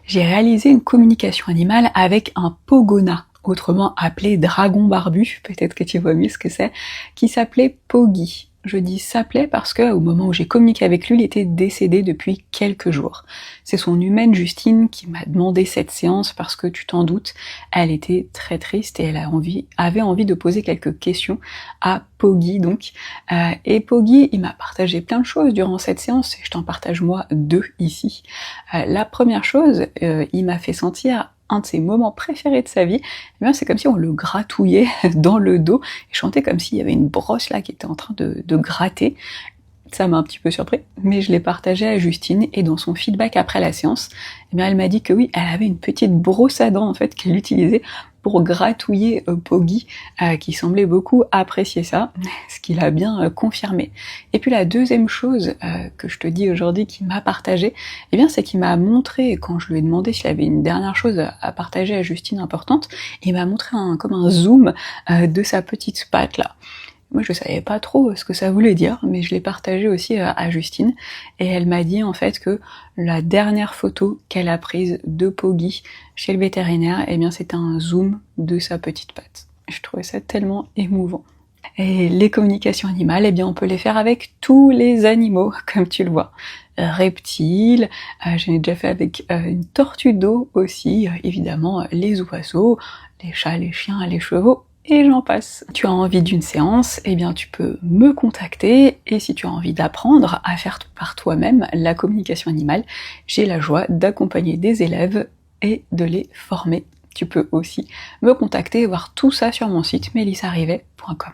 J'ai réalisé une communication animale avec un pogona, autrement appelé dragon barbu, peut-être que tu vois mieux ce que c'est, qui s'appelait Poggy. Je dis s'appelait parce que au moment où j'ai communiqué avec lui, il était décédé depuis quelques jours. C'est son humaine Justine qui m'a demandé cette séance parce que tu t'en doutes, elle était très triste et elle avait envie de poser quelques questions à Poggy donc. Et Poggy, il m'a partagé plein de choses durant cette séance et je t'en partage moi deux ici. La première chose, il m'a fait sentir un de ses moments préférés de sa vie, eh bien c'est comme si on le gratouillait dans le dos, et je sentais comme s'il y avait une brosse là qui était en train de gratter. Ça m'a un petit peu surpris, mais je l'ai partagé à Justine, et dans son feedback après la séance, eh bien elle m'a dit que oui, elle avait une petite brosse à dents en fait qu'elle utilisait pour gratouiller Poggy, qui semblait beaucoup apprécier ça, ce qu'il a bien confirmé. Et puis la deuxième chose que je te dis aujourd'hui qu'il m'a partagé, eh bien c'est qu'il m'a montré, quand je lui ai demandé s'il avait une dernière chose à partager à Justine importante, il m'a montré comme un zoom de sa petite patte là. Moi je savais pas trop ce que ça voulait dire, mais je l'ai partagé aussi à Justine, et elle m'a dit en fait que la dernière photo qu'elle a prise de Poggy chez le vétérinaire, eh bien c'était un zoom de sa petite patte. Je trouvais ça tellement émouvant. Et les communications animales, eh bien on peut les faire avec tous les animaux, comme tu le vois. Reptiles, j'en ai déjà fait avec une tortue d'eau aussi, évidemment les oiseaux, les chats, les chiens, les chevaux, et j'en passe. Tu as envie d'une séance, eh bien tu peux me contacter, et si tu as envie d'apprendre à faire par toi-même la communication animale, j'ai la joie d'accompagner des élèves et de les former. Tu peux aussi me contacter et voir tout ça sur mon site melissarivet.com.